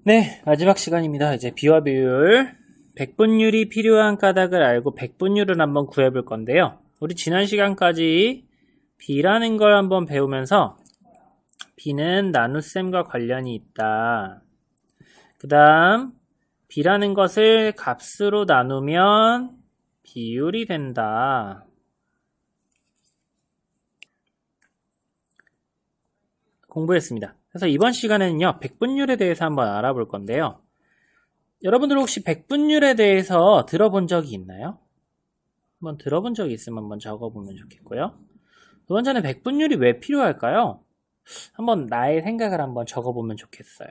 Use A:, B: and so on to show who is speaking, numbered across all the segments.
A: 네, 마지막 시간입니다. 이제 비와 비율, 백분율이 필요한 까닭을 알고 백분율을 한번 구해볼 건데요. 우리 지난 시간까지 b라는 걸 한번 배우면서 b는 나눗셈과 관련이 있다. 그 다음 b라는 것을 값으로 나누면 비율이 된다. 공부했습니다. 그래서 이번 시간에는요, 백분율에 대해서 한번 알아볼 건데요. 여러분들 혹시 백분율에 대해서 들어본 적이 있나요? 한번 들어본 적이 있으면 한번 적어보면 좋겠고요. 두 번째는 백분율이 왜 필요할까요? 한번 나의 생각을 한번 적어보면 좋겠어요.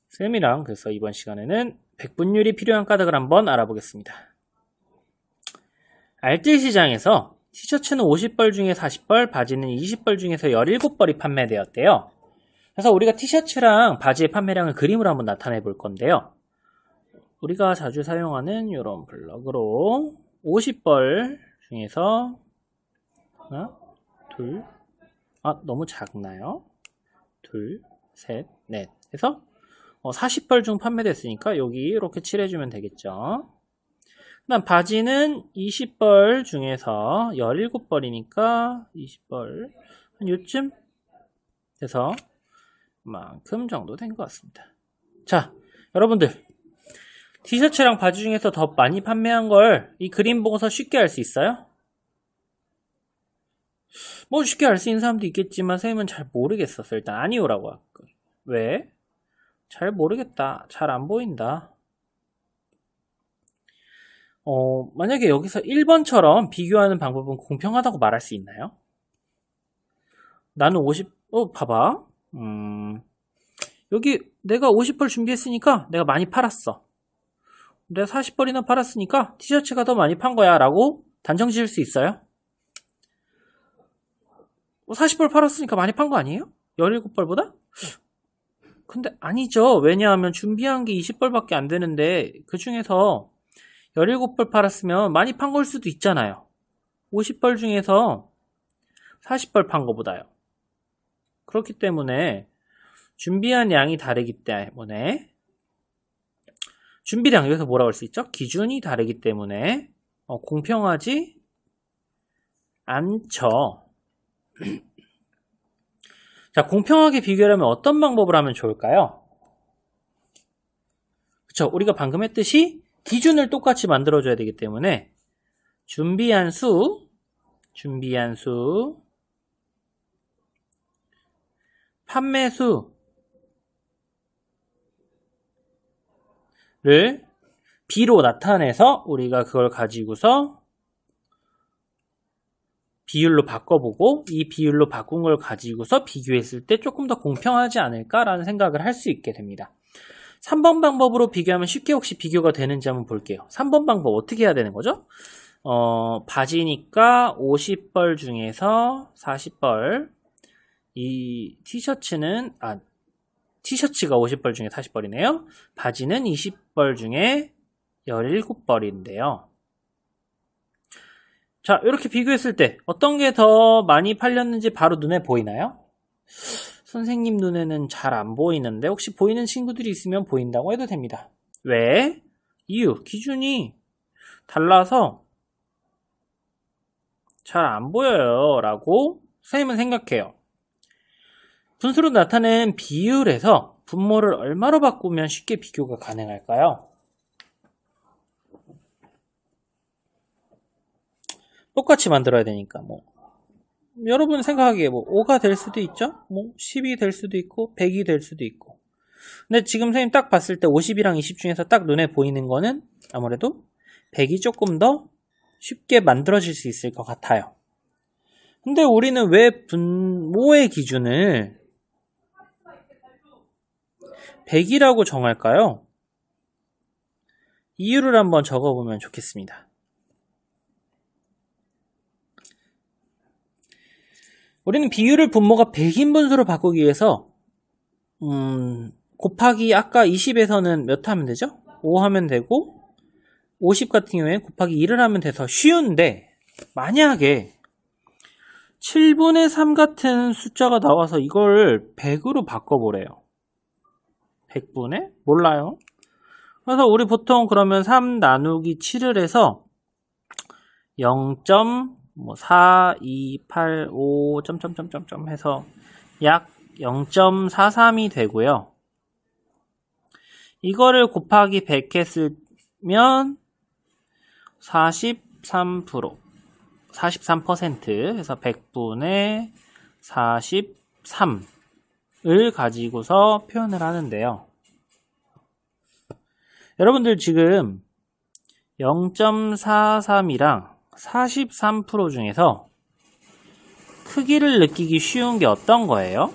A: 쌤이랑 그래서 이번 시간에는 백분율이 필요한 까닭을 한번 알아보겠습니다. 알뜰 시장에서 티셔츠는 50벌 중에 40벌, 바지는 20벌 중에서 17벌이 판매되었대요. 그래서 우리가 티셔츠랑 바지의 판매량을 그림으로 한번 나타내 볼 건데요. 우리가 자주 사용하는 이런 블럭으로 50벌 중에서 하나, 둘, 너무 작나요? 둘, 셋, 넷 해서 40벌 중 판매됐으니까 여기 이렇게 칠해주면 되겠죠. 그 다음 바지는 20벌 중에서 17벌이니까 20벌 한 요쯤 돼서 만큼 정도 된 것 같습니다. 자, 여러분들 티셔츠랑 바지 중에서 더 많이 판매한 걸 이 그림 보고서 쉽게 알 수 있어요? 뭐 쉽게 알 수 있는 사람도 있겠지만 선생님은 잘 모르겠었어. 일단 아니오라고 할거. 왜? 잘 모르겠다. 잘 안 보인다. 만약에 여기서 1번처럼 비교하는 방법은 공평하다고 말할 수 있나요? 나는 50, 봐봐. 여기 내가 50벌 준비했으니까 내가 많이 팔았어. 내가 40벌이나 팔았으니까 티셔츠가 더 많이 판 거야 라고 단정 지을 수 있어요? 40벌 팔았으니까 많이 판 거 아니에요? 17벌보다? 근데 아니죠. 왜냐하면 준비한 게 20벌밖에 안 되는데 그 중에서 17벌 팔았으면 많이 판 걸 수도 있잖아요. 50벌 중에서 40벌 판 거보다요. 그렇기 때문에 준비한 양이 다르기 때문에 준비량, 여기서 뭐라고 할 수 있죠? 기준이 다르기 때문에 공평하지 않죠. 자, 공평하게 비교하려면 어떤 방법을 하면 좋을까요? 그쵸? 우리가 방금 했듯이 기준을 똑같이 만들어줘야 되기 때문에 준비한 수 판매수를 B로 나타내서 우리가 그걸 가지고서 비율로 바꿔보고 이 비율로 바꾼 걸 가지고서 비교했을 때 조금 더 공평하지 않을까라는 생각을 할 수 있게 됩니다. 3번 방법으로 비교하면 쉽게 혹시 비교가 되는지 한번 볼게요. 3번 방법 어떻게 해야 되는 거죠? 바지니까 50벌 중에서 40벌, 이 티셔츠가 50벌 중에 40벌이네요. 바지는 20벌 중에 17벌인데요. 자, 이렇게 비교했을 때 어떤 게 더 많이 팔렸는지 바로 눈에 보이나요? 선생님 눈에는 잘 안 보이는데 혹시 보이는 친구들이 있으면 보인다고 해도 됩니다. 왜? 이유, 기준이 달라서 잘 안 보여요 라고 선생님은 생각해요. 분수로 나타낸 비율에서 분모를 얼마로 바꾸면 쉽게 비교가 가능할까요? 똑같이 만들어야 되니까 여러분 생각하기에 5가 될 수도 있죠? 10이 될 수도 있고 100이 될 수도 있고. 근데 지금 선생님 딱 봤을 때 50이랑 20 중에서 딱 눈에 보이는 거는 아무래도 100이 조금 더 쉽게 만들어질 수 있을 것 같아요. 근데 우리는 왜 분모의 기준을 100이라고 정할까요? 이유를 한번 적어보면 좋겠습니다. 우리는 비율을 분모가 100인 분수로 바꾸기 위해서 곱하기 아까 20에서는 몇 하면 되죠? 5 하면 되고 50 같은 경우에 곱하기 1을 하면 돼서 쉬운데 만약에 7분의 3 같은 숫자가 나와서 이걸 100으로 바꿔보래요. 100분의? 몰라요. 그래서 우리 보통 그러면 3 나누기 7을 해서 0.4285 점점점점점 해서 약 0.43이 되고요. 이거를 곱하기 100 했으면 43% 해서 100분의 43을 가지고서 표현을 하는데요. 여러분들 지금 0.43이랑 43% 중에서 크기를 느끼기 쉬운 게 어떤 거예요?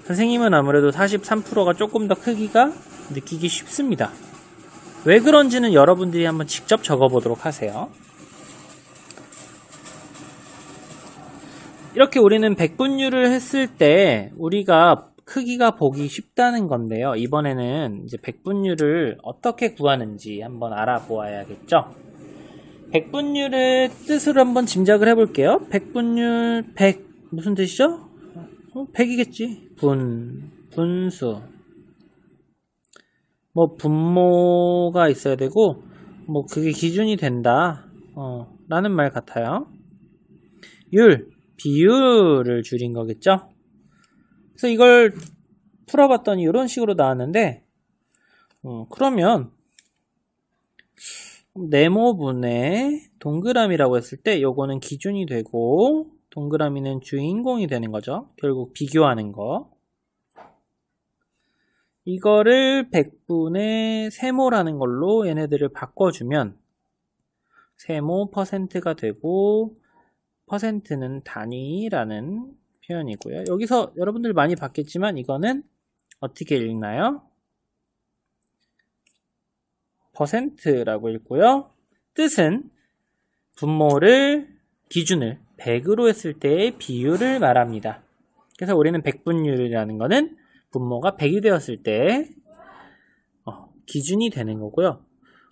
A: 선생님은 아무래도 43%가 조금 더 크기가 느끼기 쉽습니다. 왜 그런지는 여러분들이 한번 직접 적어보도록 하세요. 이렇게 우리는 백분율을 했을 때 우리가 크기가 보기 쉽다는 건데요. 이번에는 이제 백분율을 어떻게 구하는지 한번 알아보아야겠죠. 백분율의 뜻을 한번 짐작을 해볼게요. 백분율 100 무슨 뜻이죠? 100이겠지. 분수. 뭐 분모가 있어야 되고 뭐 그게 기준이 된다. 라는 말 같아요. 비율을 줄인 거겠죠. 그래서 이걸 풀어봤더니 이런 식으로 나왔는데 그러면 네모분의 동그라미라고 했을 때 요거는 기준이 되고 동그라미는 주인공이 되는 거죠. 결국 비교하는 거. 이거를 100분의 세모라는 걸로 얘네들을 바꿔주면 세모 %가 되고 %는 단위라는 표현이고요. 여기서 여러분들 많이 봤겠지만 이거는 어떻게 읽나요? %라고 읽고요. 뜻은 분모를 기준을 100으로 했을 때의 비율을 말합니다. 그래서 우리는 백분율이라는 거는 분모가 100이 되었을 때 기준이 되는 거고요.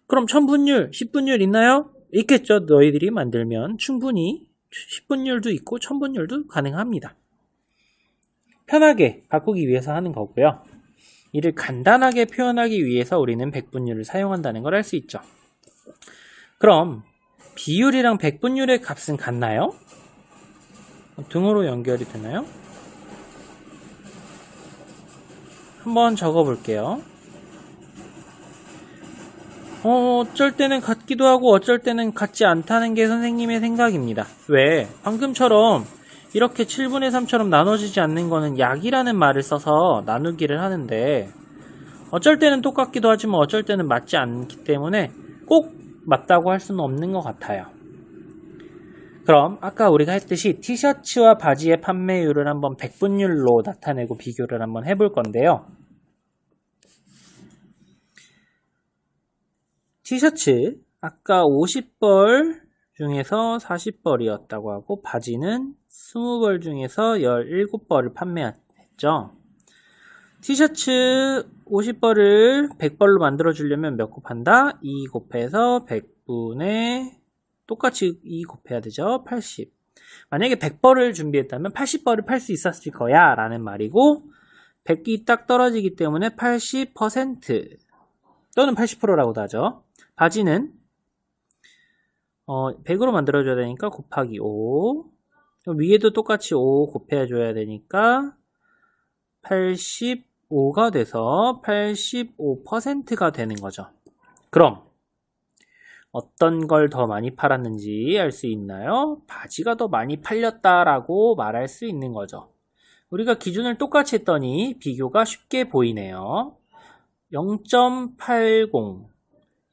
A: 그럼 1000분율, 10분율 있나요? 있겠죠. 너희들이 만들면 충분히 10분율도 있고 1000분율도 가능합니다. 편하게 바꾸기 위해서 하는 거고요. 이를 간단하게 표현하기 위해서 우리는 백분율을 사용한다는 걸 알 수 있죠. 그럼 비율이랑 백분율의 값은 같나요? 등호로 연결이 되나요? 한번 적어 볼게요. 어쩔 때는 같기도 하고 어쩔 때는 같지 않다는 게 선생님의 생각입니다. 왜? 방금처럼 이렇게 7분의 3처럼 나눠지지 않는 거는 약이라는 말을 써서 나누기를 하는데 어쩔 때는 똑같기도 하지만 어쩔 때는 맞지 않기 때문에 꼭 맞다고 할 수는 없는 것 같아요. 그럼 아까 우리가 했듯이 티셔츠와 바지의 판매율을 한번 백분율로 나타내고 비교를 한번 해볼 건데요. 티셔츠 아까 50벌 중에서 40벌이었다고 하고 바지는 20벌 중에서 17벌을 판매했죠. 티셔츠 50벌을 100벌로 만들어 주려면 몇 곱한다? 2 곱해서 100분의 똑같이 2 곱해야 되죠. 80. 만약에 100벌을 준비했다면 80벌을 팔 수 있었을 거야 라는 말이고 100이 딱 떨어지기 때문에 80% 또는 80%라고도 하죠. 바지는 100으로 만들어줘야 되니까 곱하기 5 위에도 똑같이 5 곱해줘야 되니까 85가 돼서 85%가 되는 거죠. 그럼 어떤 걸 더 많이 팔았는지 알 수 있나요? 바지가 더 많이 팔렸다라고 말할 수 있는 거죠. 우리가 기준을 똑같이 했더니 비교가 쉽게 보이네요. 0.80,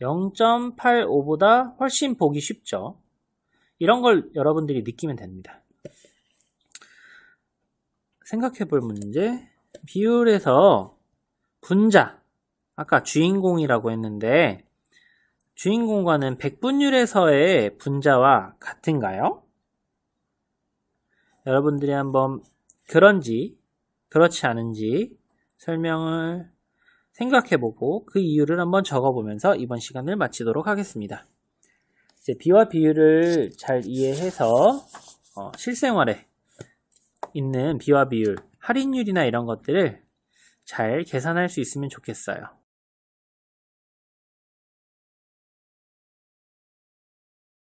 A: 0.85보다 훨씬 보기 쉽죠. 이런 걸 여러분들이 느끼면 됩니다. 생각해 볼 문제. 비율에서 분자, 아까 주인공이라고 했는데 주인공과는 백분율에서의 분자와 같은가요? 여러분들이 한번 그런지 그렇지 않은지 설명을 생각해보고 그 이유를 한번 적어보면서 이번 시간을 마치도록 하겠습니다. 이제 비와 비율을 잘 이해해서 실생활에 있는 비와 비율, 할인율이나 이런 것들을 잘 계산할 수 있으면 좋겠어요.